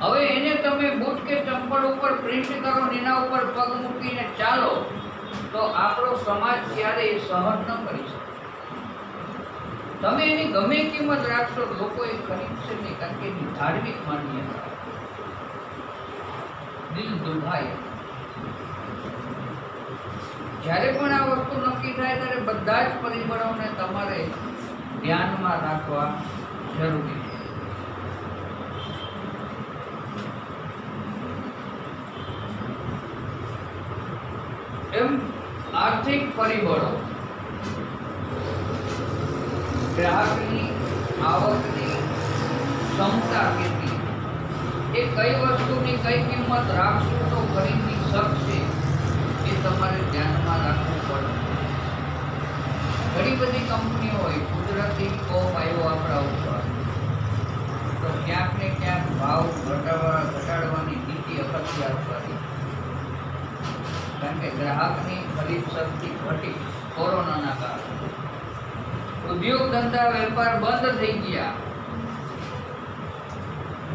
હવે એને તમે બૂટ કે ચંપલ ઉપર પ્રિન્ટ કરો ને એના ઉપર પગ મૂકીને ચાલો તો આપણો સમાજ ક્યારેય સહન ન કરી શકે. તમે એની ગમે કિંમત રાખશો લોકો એ ખરીદશે નહીં, કારણ કે એની ધાર્મિક માન્યતા દિલ દુભાય. જ્યારે પણ આ વસ્તુ નક્કી થાય ત્યારે બધા જ પરિબળોને તમારે ધ્યાનમાં રાખવા જરૂરી છે. એમ આર્થિક પરિબળો, ગ્રાહકની આવકની ક્ષમતા કેટલી, એ કઈ વસ્તુની કઈ કિંમત રાખશું તો ખરીદી શકશે, એ તમારે ધ્યાનમાં રાખવું પડે. ઘણી બધી કંપનીઓ હોય, કુદરતી કોપ આવ્યો આપણા ઉપર, તો ક્યાંક ને ક્યાંક ભાવ ઘટાડવાની નીતિ અપનાવી કરી, કારણ કે ગ્રાહકની ખરીદ શક્તિ ઘટી કોરોનાના કારણે. ઉદ્યોગ ધંધા વેપાર બંધ થઈ ગયા,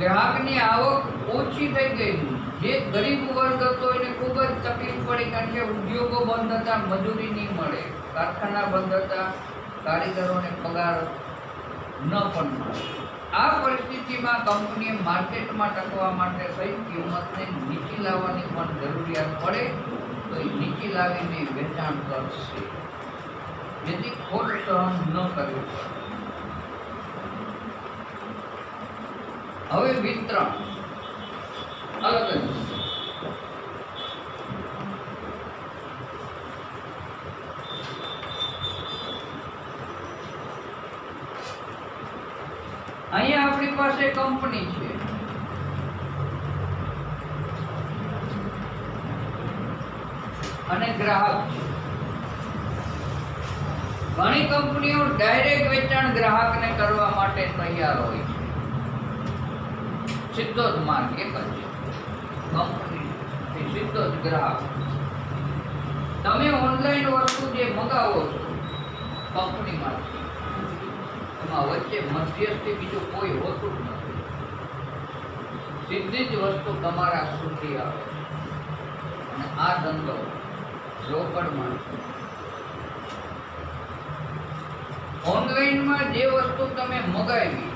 ગ્રાહકની આવક ઓછી થઈ ગઈ. જે ગરીબ વર્ગ હતો એને ખૂબ જ તકલીફ પડી, કારણ કે ઉદ્યોગો બંધ હતા, મજૂરી નહીં મળે, કારખાના બંધ હતા, કારીગરોને પગાર ન પણ મળે. આ પરિસ્થિતિમાં કંપનીએ માર્કેટમાં ટકવા માટે કઈ કિંમતને નીચી લાવવાની પણ જરૂરિયાત પડે તો એ નીચી લાવીને વેચાણ કરશે, જેથી ખોટ સહન ન કરવી પડે. હવે વિતરણ અલગ જ. અહીંયા આપણી પાસે કંપની છે, અને ગ્રાહક છે. ઘણી કંપનીઓ ડાયરેક્ટ વેચાણ ગ્રાહકને કરવા માટે તૈયાર હોય છે. સીધો જ માર્ગ એક જ કંપની, સીધો જ ગ્રાહક. તમે ઓનલાઈન વસ્તુ જે મંગાવો છો કંપનીમાંથી, એમાં વચ્ચે મધ્યસ્થી બીજું કોઈ હોતું જ નથી. સીધી જ વસ્તુ તમારા સુધી આવે. અને આ ધંધો રોકડમાં. ઓનલાઈનમાં જે વસ્તુ તમે મગાવી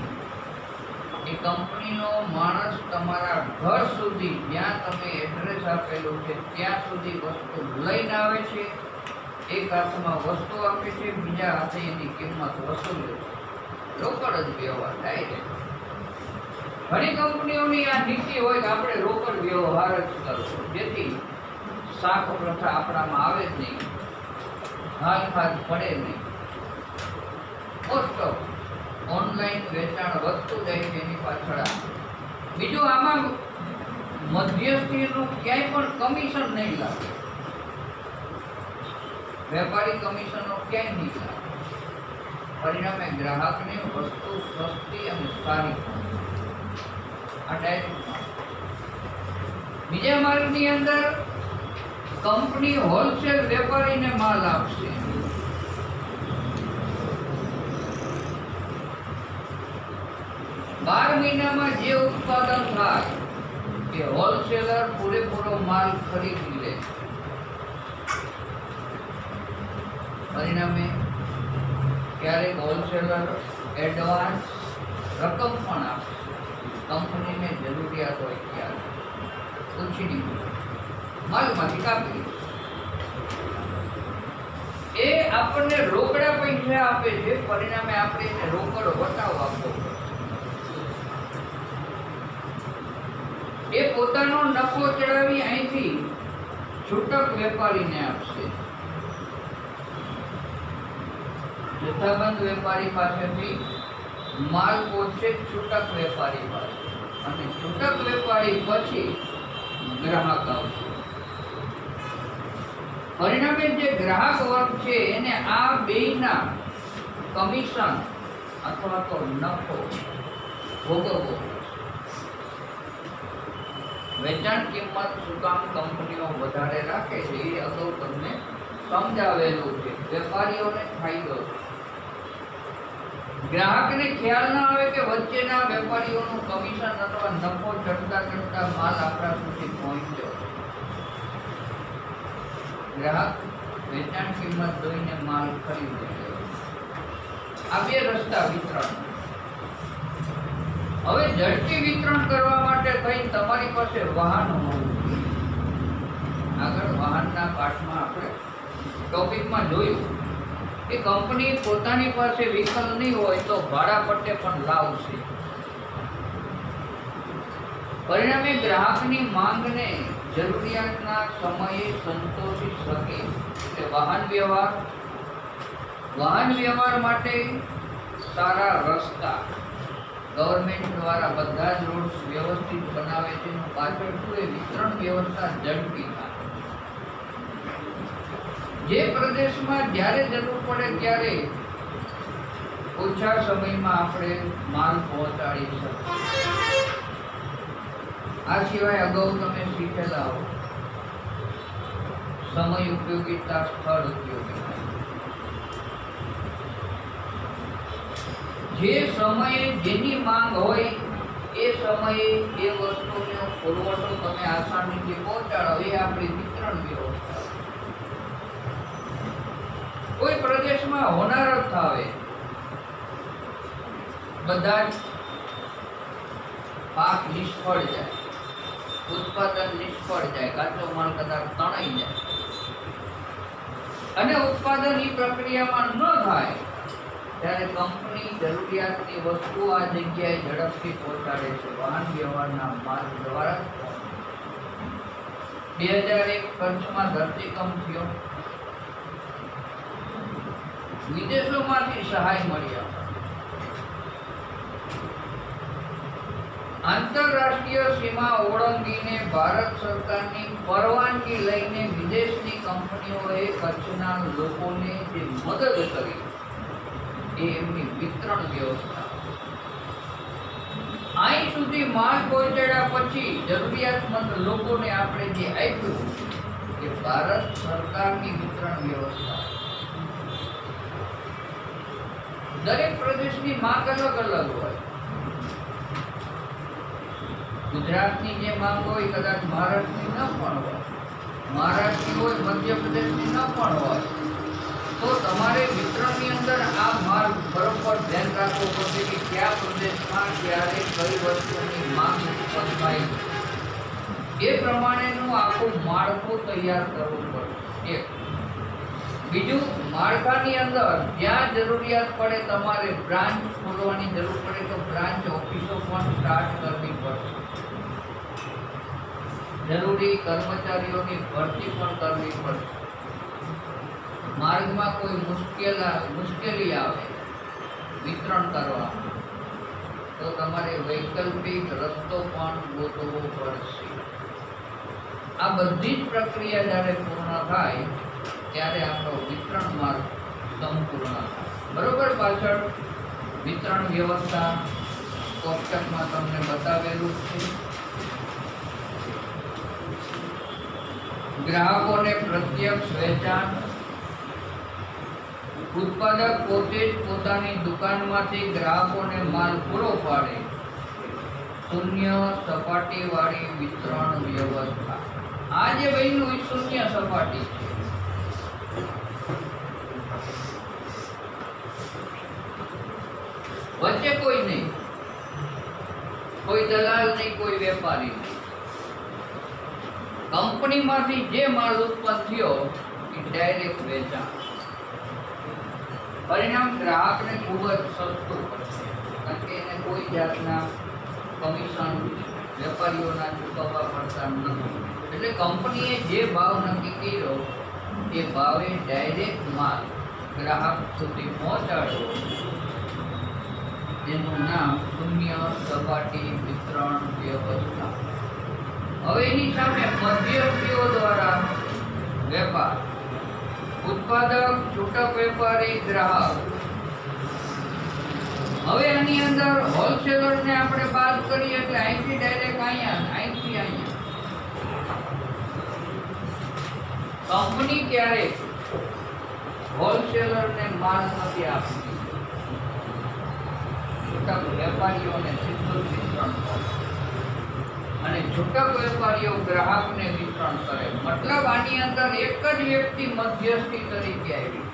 એ કંપનીનો માણસ તમારા ઘર સુધી, જ્યાં તમે એડ્રેસ આપેલું છે ત્યાં સુધી વસ્તુ લઈને આવે છે. એક હાથમાં વસ્તુ આપે છે, બીજા હાથે એની કિંમત વસૂલે છે. રોકડ જ વ્યવહાર ડાયરેક્ટ. ઘણી કંપનીઓની આ નીતિ હોય કે આપણે રોકડ વ્યવહાર જ કરવો, જેથી શાક પ્રથા આપણામાં આવે જ નહીં, હાલ ખાદ પડે નહીં. મોસ્ટ ઓફ ઓનલાઈન વેચાણ વધતું જાય છે એની પાછળ. બીજું, આમાં મધ્યસ્થીનું ક્યાંય પણ કમિશન નહીં લાગે, વેપારી કમિશનો ક્યાંય નહીં લાગે. પરિણામે ગ્રાહકને વસ્તુ સસ્તી અને સારી આ ડાયરેક્ટ. બીજા માર્ગની અંદર કંપની હોલસેલ વેપારીને માલ આપશે. બાર મહિનામાં જે ઉત્પાદન થાય એ હોલસેલર પૂરેપૂરો માલ ખરીદી લે. પરિણામે ક્યારેક હોલસેલર એડવાન્સ રકમ પણ આપે, કંપનીને જરૂરિયાત હોય ત્યારે ઓછી માલમાંથી કાપી. એ આપણને રોકડા પૈસા આપે છે, પરિણામે આપણે એને રોકડ વટાવ આપવો પડે. એ પોતાનો નફો ચડાવી અહીંથી છૂટક વેપારીને આપશે. જથ્થાબંધ વેપારી પાસેથી માલ પહોંચે છૂટક વેપારી પાસે, અને છૂટક વેપારી પછી ગ્રાહક આવશે. પરિણામે જે ગ્રાહક વર્ગ છે એને આ બેયના કમિશન અથવા તો નફો ભોગવવો. વેચાણ કિંમત શું કામ કંપનીઓ વધારે રાખે છે એ અગાઉ તમને સમજાવેલું છે. વેપારીઓને ફાયદો છે, ગ્રાહકને ખ્યાલ ના આવે કે વચ્ચેના વેપારીઓનું કમિશન અથવા નફો ચડતા ચડતા માલ આપણા સુધી પહોંચ્યો. ગ્રાહક વેચાણ કિંમત જોઈને માલ ખરીદે. આ બે રસ્તા વિતરણ. હવે ઝડપી વિતરણ કરવા માટે ભાઈ તમારી પાસે વાહન હોવું જોઈએ. આગળ વાહનના પાઠમાં આપણે ટોપિકમાં જોયું એ કંપની પોતાની પાસે વ્હીકલ નહીં હોય તો ભાડા પટ્ટે પણ લાવશે. પરિણામે ગ્રાહકની માંગને જરૂરિયાતના સમયે સંતોષી શકે. એટલે વાહન વ્યવહાર માટે સારા રસ્તા ગવર્મેન્ટ દ્વારા બધા જ રોડ્સ વ્યવસ્થિત બનાવે છે. એનું પાછળ શું એ વિતરણ વ્યવસ્થા ઝડપી થાય. જે પ્રદેશમાં જ્યારે જરૂર પડે ત્યારે ઓછા સમયમાં આપણે માલ પહોંચાડી શકીએ. આ સિવાય અગાઉ તમે શીખેલા હો સમય ઉપયોગિતા, સ્થળ ઉપયોગિતા. જે સમયે જેની માંગ હોય એ સમયે એ વસ્તુનો પુરવઠો તમે આસાનીથી પહોંચાડો એ આપણી વિતરણ વ્યવસ્થા. કોઈ પ્રદેશમાં હોનારત આવે, બધા જ પાક નિષ્ફળ જાય, ઉત્પાદન નિષ્ફળ જાય, કાચો માલ કદાચ તણાઈ જાય અને ઉત્પાદન એ પ્રક્રિયામાં ન થાય ત્યારે કંપની જરૂરિયાતની વસ્તુ આ જગ્યાએ ઝડપથી પહોંચાડે છે વાહન વ્યવહારના માર્ગ દ્વારા. 2001 કચ્છમાં ધરતીકંપ થયો, વિદેશોમાંથી સહાય મળી આવે. આંતરરાષ્ટ્રીય સીમા ઓળંગીને ભારત સરકારની પરવાનગી લઈને વિદેશની કંપનીઓએ કચ્છના લોકોને જે મદદ કરી એ એમની વિતરણ વ્યવસ્થા. અહીં સુધી માલ પહોંચાડ્યા પછી જરૂરિયાતમંદ લોકોને આપણે જે આપ્યું એ ભારત સરકારની વિતરણ વ્યવસ્થા. દરેક પ્રદેશની માંગ અલગ અલગ હોય. ગુજરાતની જે માંગ હોય કદાચ મહારાષ્ટ્રની ન પણ હોય, મહારાષ્ટ્રની હોય મધ્યપ્રદેશની ન પણ હોય. તો તમારે વિતરણની અંદર આ માર્ગ બરોબર ધ્યાન રાખવું પડશે કે કયા પ્રદેશમાં ક્યારે કઈ વસ્તુની માંગ ઉત્પન્ન થાય એ પ્રમાણેનું આખું માળખું તૈયાર કરવું પડે. એક બીજું, માળખાની અંદર જ્યાં જરૂરિયાત પડે તમારે બ્રાન્ચ ખોલવાની જરૂર પડે તો બ્રાન્ચ ઓફિસો પણ સ્ટાર્ટ કરવી પડશે. જરૂરી કર્મચારીઓની ભરતી પણ કરવી પડશે. માર્ગમાં કોઈ મુશ્કેલી આવે વિતરણ કરવામાં તો તમારે વૈકલ્પિક રસ્તો પણ ગોતવો પડશે. આ બધી જ પ્રક્રિયા જ્યારે પૂર્ણ થાય ત્યારે આપણો વિતરણ માર્ગ સંપૂર્ણ થાય. બરોબર, પાછળ વિતરણ વ્યવસ્થા કોષ્ટકમાં તમને બતાવેલું છે. ગ્રાહકોને પ્રત્યક્ષ વેચાણ. ઉત્પાદક પોતે જ પોતાની દુકાનમાંથી ગ્રાહકોને માલ પૂરો પાડે. શૂન્ય સપાટી વાળી વિતરણ વ્યવસ્થા. આ જે બન્યું એ શૂન્ય સપાટી છે. વચ્ચે કોઈ નહીં, કોઈ દલાલ નહીં, કોઈ વેપારી નહીં. કંપનીમાંથી જે માલ ઉત્પન્ન થયો એ ડાયરેક્ટ વેચાણ. પરિણામ ગ્રાહકને ખૂબ જ સસ્તું પડશે, કારણ કે એને કોઈ જાતના કમિશન વેપારીઓના ચૂકવવા પડતા નથી. એટલે કંપનીએ જે ભાવ નક્કી કર્યો એ ભાવે ડાયરેક્ટ માલ ગ્રાહક સુધી પહોંચાડ્યો. જેનું નામ શૂન્ય સપાટી વિતરણ વ્યવસ્થા. હવે એની સામે મધ્યસ્થીઓ દ્વારા વેપાર, ઉત્પાદક, છૂટક વેપારી, ગ્રાહક. હવે આની અંદર હોલસેલરને આપણે બાદ કરીએ એટલે અહીંથી ડાયરેક્ટ અહીંથી અહીંયા. કંપની ક્યારેક હોલસેલરને માલ નથી આપતી, છૂટક વેપારીઓને સીધું વિતરણ કરે અને છૂટક વેપારીઓ ગ્રાહકને વિતરણ કરે. મતલબ આની અંદર એક જ વ્યક્તિ મધ્યસ્થી તરીકે આવી,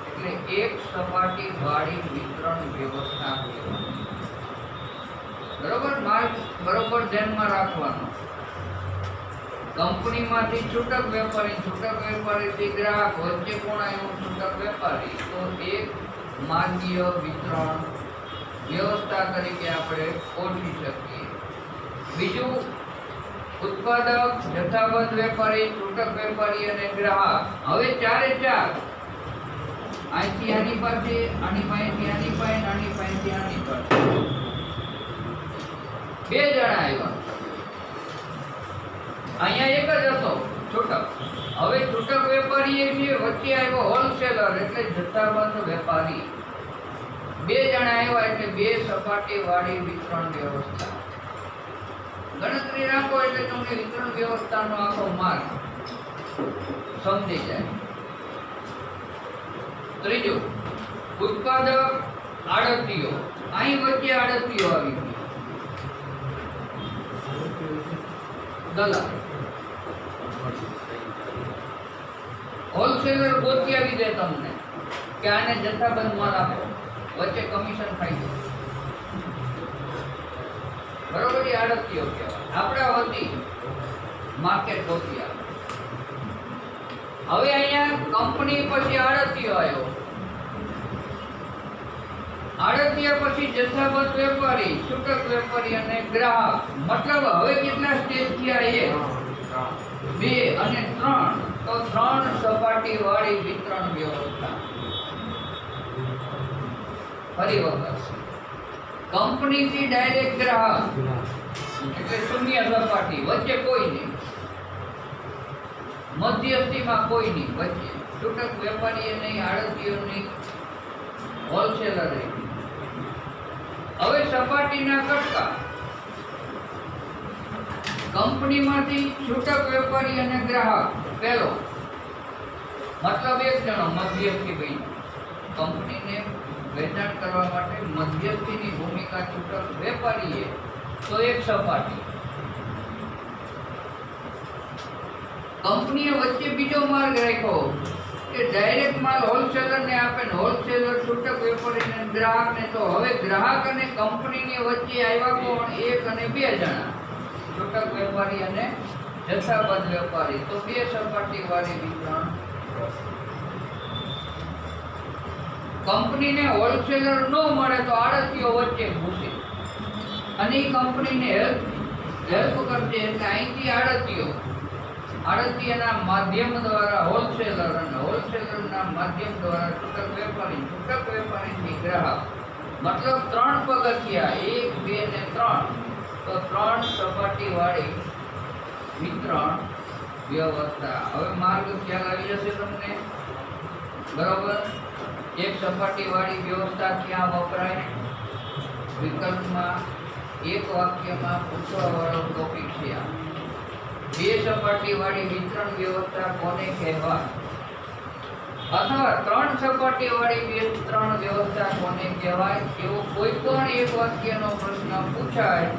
એટલે એક સપાટી વાળી વિતરણ વ્યવસ્થા. બરોબર, માર્ગ બરોબર ધ્યાનમાં રાખવાનો. કંપનીમાંથી છૂટક વેપારીથી ગ્રાહક વચ્ચે કોણ આવ્યો? છૂટક વેપારી. તો એક માર્ગીય વિતરણ વ્યવસ્થા તરીકે આપણે ઓળખી શકીએ. બીજું, ઉત્પાદક, જથ્થાબંધ વેપારી, છૂટક વેપારી અને ગ્રાહક. હવે ચારે ચાર અહીંથી આની પાસે, આની પાસેથી આની પાસે, આની પાસેથી આની પાસે બે જણા આવ્યા. અહીંયા એક જ હતો છૂટક. હવે છૂટક વેપારી એ છે, વચ્ચે આવ્યો હોલસેલર એટલે જથ્થાબંધ વેપારી. બે જણા આવ્યા એટલે બે સપાટી વાળી વિતરણ વ્યવસ્થા. ગણતરી રાખો એટલે તમને વિતરણ વ્યવસ્થાનો આખો માર્ગ સમજી જાય. ત્રીજું, ઉત્પાદક, આડતીઓ. અહીં વચ્ચે આડતીઓ આવી ગઈ. દલાલ, હોલસેલર ગોતી આવી દે તમને કે આને જથ્થાબંધ માલ આપો, વચ્ચે કમિશન થાય છે. બરોબર, એ આડતીઓ કહેવાય. આપણા વતી માર્કેટ ગોતી આવે. હવે અહીંયા કંપની પછી આડતીઓ આવ્યો. આડતીયા પછી જથ્થાબંધ વેપારી, છૂટક વેપારી અને ગ્રાહક. મતલબ હવે કેટલા સ્ટેજ થયા? 1, 2 અને 3. તો 3 સપાટી વાળી વિતરણ વ્યવસ્થા. ફરી વખત, કંપનીથી ડાયરેક્ટ ગ્રાહક એટલે શૂન્ય સપાટી, વચ્ચે કોઈ નહીં, મધ્યસ્થીમાં કોઈ નહીં, વચ્ચે છૂટક વેપારી નહીં, આડતીઓ નહીં, હોલસેલર નહીં. હવે સપાટીના કટકા. કંપનીમાંથી છૂટક વેપારી અને ગ્રાહક. પહેલો મતલબ એક જણો મધ્યસ્થી બન્યો. કંપનીને વેચાણ કરવા માટે મધ્યસ્થીની ભૂમિકા છૂટક વેપારીએ, તો એક સપાટી. કંપનીએ વચ્ચે બીજો માર્ગ રાખ્યો કે ડાયરેક્ટ માલ હોલસેલરને આપે ને હોલસેલર છૂટક વેપારીને ગ્રાહકને. તો હવે ગ્રાહક અને કંપનીની વચ્ચે આવ્યા કોણ? 1 અને 2 જણા, છૂટક વેપારી અને જથ્થાબંધ વેપારી. તો 2 સપાટી વાળી વિતરણ. કંપનીને હોલસેલર ન મળે તો આડતીઓ વચ્ચે ઘૂસે અને એ કંપનીને હેલ્પ કરશે. એટલે અહીંથી આડતીયાના માધ્યમ દ્વારા હોલસેલર અને હોલસેલરના માધ્યમ દ્વારા છૂટક વેપારીથી ગ્રાહક. મતલબ 3 પગથિયા, 1, 2 ને 3. તો 3 સપાટી વાળી વિતરણ વ્યવસ્થા. હવે માર્ગ ખ્યાલ આવી જશે તમને. બરોબર, એક સપાટી વાળી વ્યવસ્થા ક્યાં વપરાય? વિકલ્પમાં, એક વાક્યમાં પૂછવા વાળો ટોપિક છે આ. 2 સપાટી વાળી વિતરણ વ્યવસ્થા કોને કહેવાય? અથવા 3 સપાટી વાળી વિતરણ વ્યવસ્થા કોને કહેવાય? એવો કોઈ પણ એક વાક્યનો પ્રશ્ન પૂછાય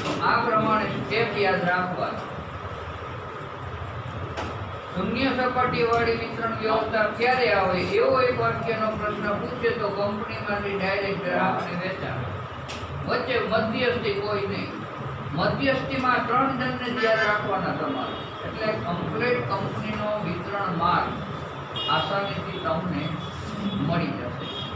તો આ પ્રમાણે સ્ટેપ યાદ રાખવા. શૂન્ય સપાટી વાળી વિતરણ વ્યવસ્થા ક્યારે આવે? એવો એક વાક્યનો પ્રશ્ન પૂછે તો કંપનીમાંથી ડાયરેક્ટ ગ્રાહકને વેચાણ. વચ્ચે મધ્યસ્થી કોઈ નહીં. મધ્યસ્થીમાં 3 જણને યાદ રાખવાના તમારે. એટલે કમ્પ્લીટ કંપનીનો વિતરણ માર્ગ આસાનીથી તમને મળી જશે.